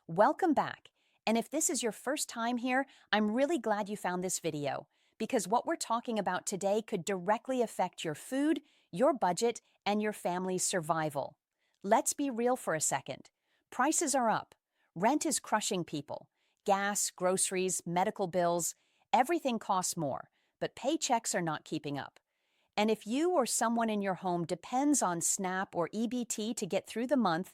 Welcome back. And if this is your first time here, I'm really glad you found this video because what we're talking about today could directly affect your food, your budget, and your family's survival. Let's be real for a second. Prices are up. Rent is crushing people. Gas, groceries, medical bills, everything costs more, but paychecks are not keeping up. And if you or someone in your home depends on SNAP or EBT to get through the month,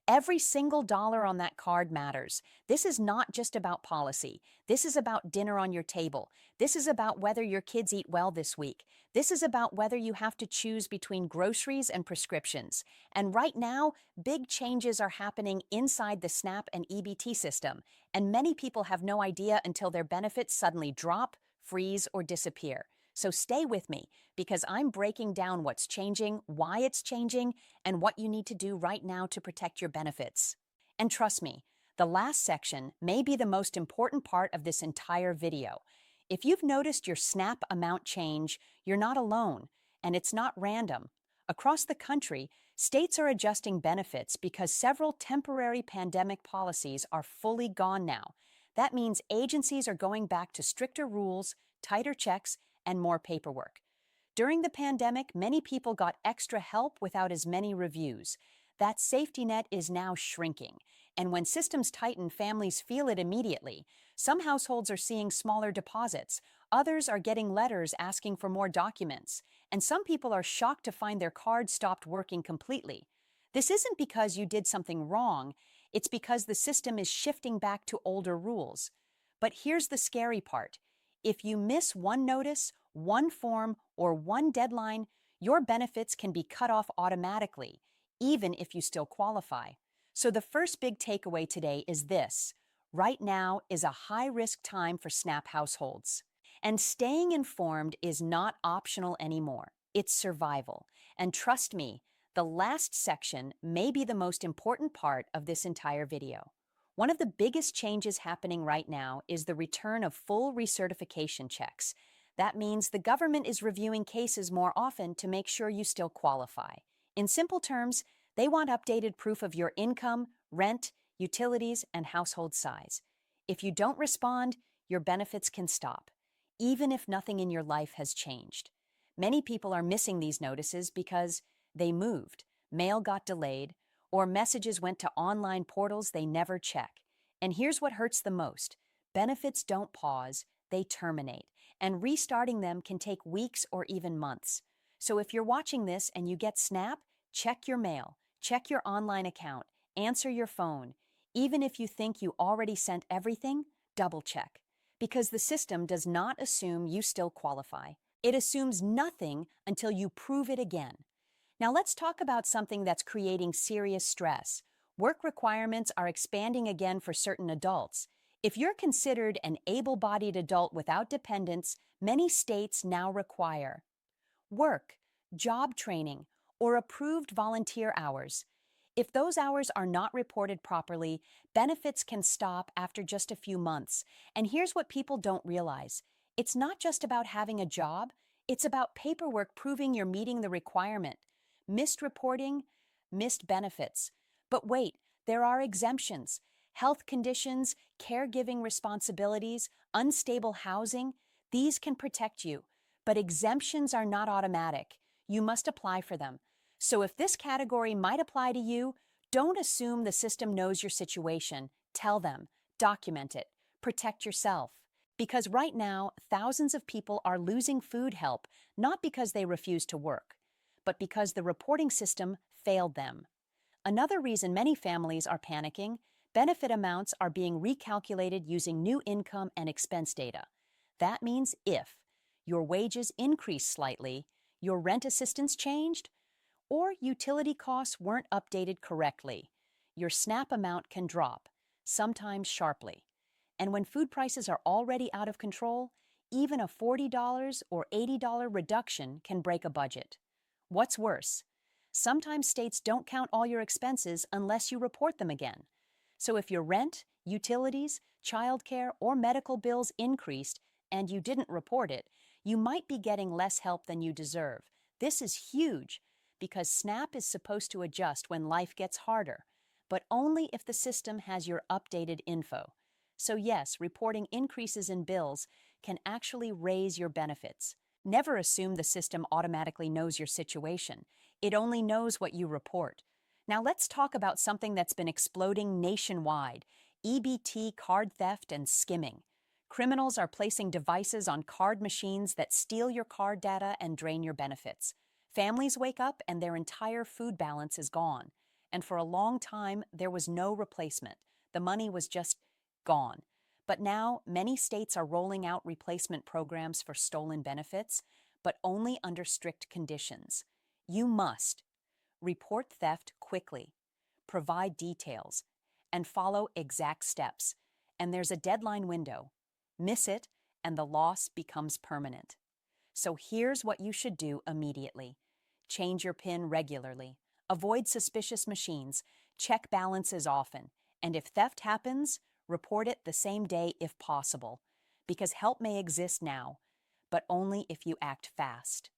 every single dollar on that card matters. This is not just about policy. This is about dinner on your table. This is about whether your kids eat well this week. This is about whether you have to choose between groceries and prescriptions. And right now, big changes are happening inside the SNAP and EBT system, and many people have no idea until their benefits suddenly drop, freeze, or disappear. So stay with me because I'm breaking down what's changing, why it's changing, and what you need to do right now to protect your benefits. And trust me, the last section may be the most important part of this entire video. If you've noticed your SNAP amount change, you're not alone, and it's not random. Across the country, states are adjusting benefits because several temporary pandemic policies are fully gone now. That means agencies are going back to stricter rules, tighter checks, and more paperwork. During the pandemic, many people got extra help without as many reviews. That safety net is now shrinking, and when systems tighten, families feel it immediately. Some households are seeing smaller deposits, others are getting letters asking for more documents, and some people are shocked to find their card stopped working completely. This isn't because you did something wrong, it's because the system is shifting back to older rules. But here's the scary part. If you miss one notice, one form, or one deadline, your benefits can be cut off automatically, even if you still qualify. So the first big takeaway today is this. Right now is a high-risk time for SNAP households. And staying informed is not optional anymore. It's survival. And trust me, the last section may be the most important part of this entire video. One of the biggest changes happening right now is the return of full recertification checks. That means the government is reviewing cases more often to make sure you still qualify. In simple terms, they want updated proof of your income, rent, utilities, and household size. If you don't respond, your benefits can stop, even if nothing in your life has changed. Many people are missing these notices because they moved, mail got delayed, or messages went to online portals they never check. And here's what hurts the most. Benefits don't pause, they terminate, and restarting them can take weeks or even months. So if you're watching this and you get SNAP, check your mail, check your online account, answer your phone. Even if you think you already sent everything, double check. Because the system does not assume you still qualify. It assumes nothing until you prove it again. Now let's talk about something that's creating serious stress. Work requirements are expanding again for certain adults. If you're considered an able-bodied adult without dependents, many states now require work, job training, or approved volunteer hours. If those hours are not reported properly, benefits can stop after just a few months. And here's what people don't realize. It's not just about having a job, it's about paperwork proving you're meeting the requirement. Missed reporting, missed benefits. But wait, there are exemptions. Health conditions, caregiving responsibilities, unstable housing, these can protect you. But exemptions are not automatic. You must apply for them. So if this category might apply to you, don't assume the system knows your situation. Tell them, document it, protect yourself. Because right now, thousands of people are losing food help, not because they refuse to work, but because the reporting system failed them. Another reason many families are panicking, benefit amounts are being recalculated using new income and expense data. That means if your wages increased slightly, your rent assistance changed, or utility costs weren't updated correctly, your SNAP amount can drop, sometimes sharply. And when food prices are already out of control, even a $40 or $80 reduction can break a budget. What's worse? Sometimes states don't count all your expenses unless you report them again. So if your rent, utilities, childcare, or medical bills increased and you didn't report it, you might be getting less help than you deserve. This is huge because SNAP is supposed to adjust when life gets harder. but only if the system has your updated info. So yes, reporting increases in bills can actually raise your benefits. Never assume the system automatically knows your situation. It only knows what you report. Now let's talk about something that's been exploding nationwide: EBT card theft and skimming. Criminals are placing devices on card machines that steal your card data and drain your benefits. Families wake up and their entire food balance is gone. And for a long time, there was no replacement. The money was just gone. But now, many states are rolling out replacement programs for stolen benefits, but only under strict conditions. You must report theft quickly, provide details, and follow exact steps. And there's a deadline window. Miss it, and the loss becomes permanent. So here's what you should do immediately. Change your PIN regularly. Avoid suspicious machines. Check balances often. And if theft happens, report it the same day if possible. Because help may exist now, but only if you act fast.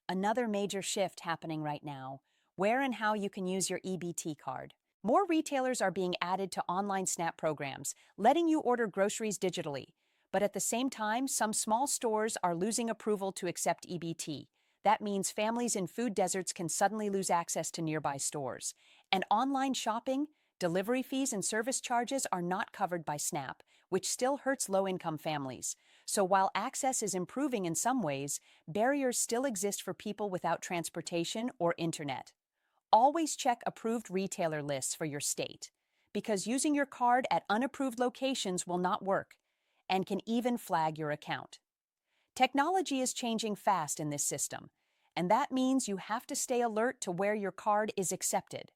Another major shift happening right now: where and how you can use your EBT card. More retailers are being added to online SNAP programs, letting you order groceries digitally. But at the same time, some small stores are losing approval to accept EBT. That means families in food deserts can suddenly lose access to nearby stores. And online shopping, delivery fees and service charges are not covered by SNAP, which still hurts low-income families. So while access is improving in some ways, barriers still exist for people without transportation or internet. Always check approved retailer lists for your state, because using your card at unapproved locations will not work and can even flag your account. Technology is changing fast in this system, and that means you have to stay alert to where your card is accepted.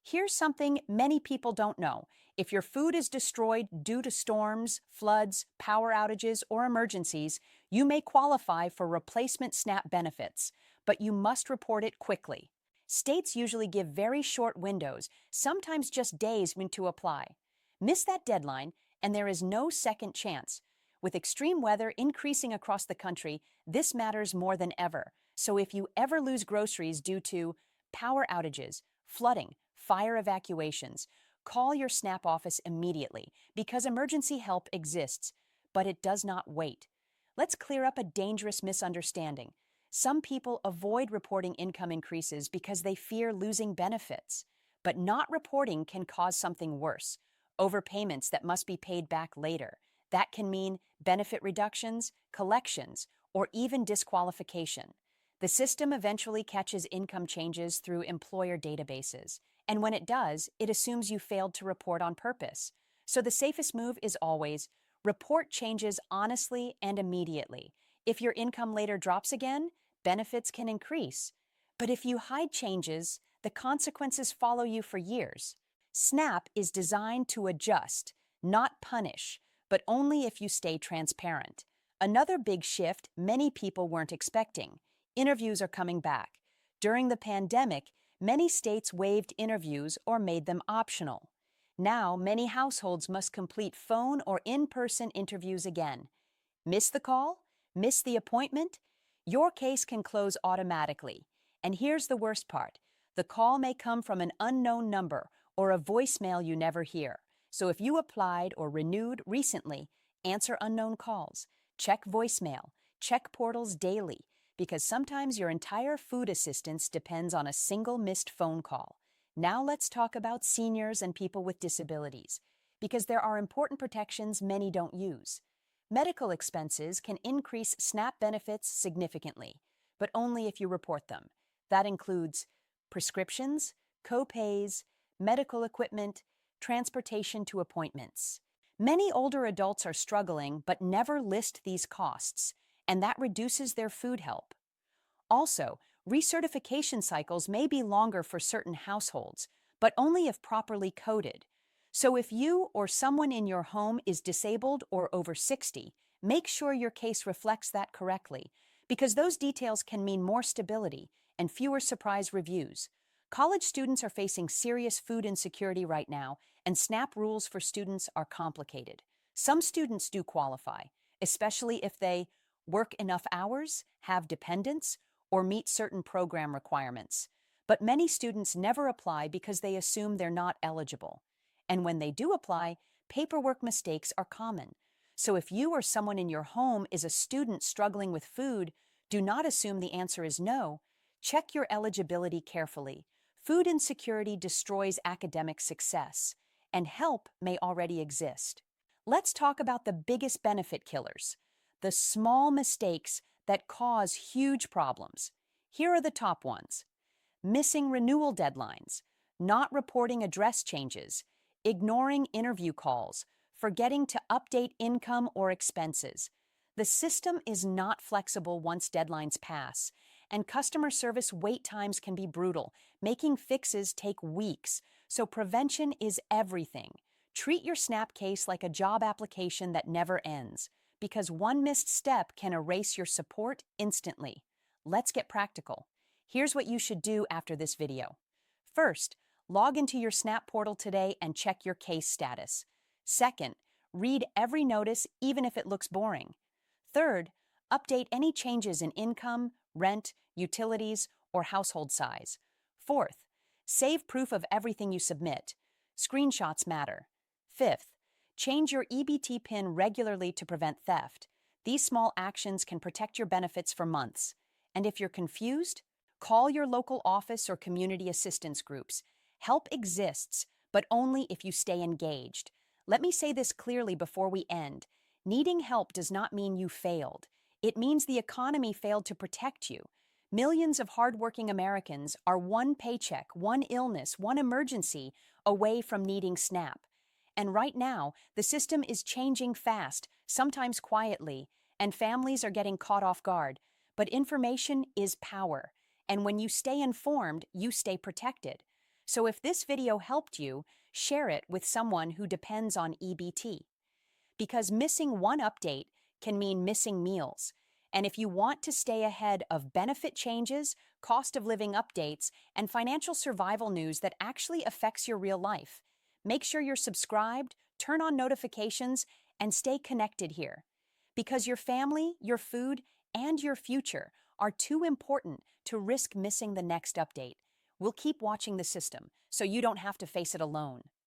Here's something many people don't know. If your food is destroyed due to storms, floods, power outages, or emergencies, you may qualify for replacement SNAP benefits, but you must report it quickly. States usually give very short windows, sometimes just days, when to apply. Miss that deadline, and there is no second chance. With extreme weather increasing across the country, this matters more than ever. So if you ever lose groceries due to power outages, flooding, fire evacuations, call your SNAP office immediately, because emergency help exists, but it does not wait. Let's clear up a dangerous misunderstanding. Some people avoid reporting income increases because they fear losing benefits. But not reporting can cause something worse: overpayments that must be paid back later. That can mean benefit reductions, collections, or even disqualification. The system eventually catches income changes through employer databases, and when it does, it assumes you failed to report on purpose. So the safest move is always report changes honestly and immediately. If your income later drops again, benefits can increase. But if you hide changes, the consequences follow you for years. SNAP is designed to adjust, not punish, but only if you stay transparent. Another big shift many people weren't expecting: interviews are coming back. During the pandemic, many states waived interviews or made them optional. Now, many households must complete phone or in-person interviews again. Miss the call? Miss the appointment? Your case can close automatically. And here's the worst part: the call may come from an unknown number or a voicemail you never hear. So if you applied or renewed recently, answer unknown calls. Check voicemail. Check portals daily, because sometimes your entire food assistance depends on a single missed phone call. Now let's talk about seniors and people with disabilities, because there are important protections many don't use. Medical expenses can increase SNAP benefits significantly, but only if you report them. That includes prescriptions, co-pays, medical equipment, transportation to appointments. Many older adults are struggling but never list these costs, and that reduces their food help. Also, recertification cycles may be longer for certain households, but only if properly coded. So if you or someone in your home is disabled or over 60, make sure your case reflects that correctly, because those details can mean more stability and fewer surprise reviews. College students are facing serious food insecurity right now, and SNAP rules for students are complicated. Some students do qualify, especially if they work enough hours, have dependents, or meet certain program requirements. But many students never apply because they assume they're not eligible. And when they do apply, paperwork mistakes are common. So if you or someone in your home is a student struggling with food, do not assume the answer is no. Check your eligibility carefully. Food insecurity destroys academic success, and help may already exist. Let's talk about the biggest benefit killers, the small mistakes that cause huge problems. Here are the top ones: missing renewal deadlines, not reporting address changes, ignoring interview calls, forgetting to update income or expenses. The system is not flexible once deadlines pass, and customer service wait times can be brutal, making fixes take weeks. So prevention is everything. Treat your SNAP case like a job application that never ends, because one missed step can erase your support instantly. Let's get practical. Here's what you should do after this video. First, log into your SNAP portal today and check your case status. Second, read every notice even if it looks boring. Third, update any changes in income, rent, utilities, or household size. Fourth, save proof of everything you submit. Screenshots matter. Fifth, change your EBT PIN regularly to prevent theft. These small actions can protect your benefits for months. And if you're confused, call your local office or community assistance groups. Help exists, but only if you stay engaged. Let me say this clearly before we end. Needing help does not mean you failed. It means the economy failed to protect you. Millions of hardworking Americans are one paycheck, one illness, one emergency away from needing SNAP. And right now, the system is changing fast, sometimes quietly, and families are getting caught off guard. But information is power. And when you stay informed, you stay protected. So if this video helped you, share it with someone who depends on EBT. Because missing one update can mean missing meals. And if you want to stay ahead of benefit changes, cost of living updates, and financial survival news that actually affects your real life, make sure you're subscribed, turn on notifications, and stay connected here. Because your family, your food, and your future are too important to risk missing the next update. We'll keep watching the system so you don't have to face it alone.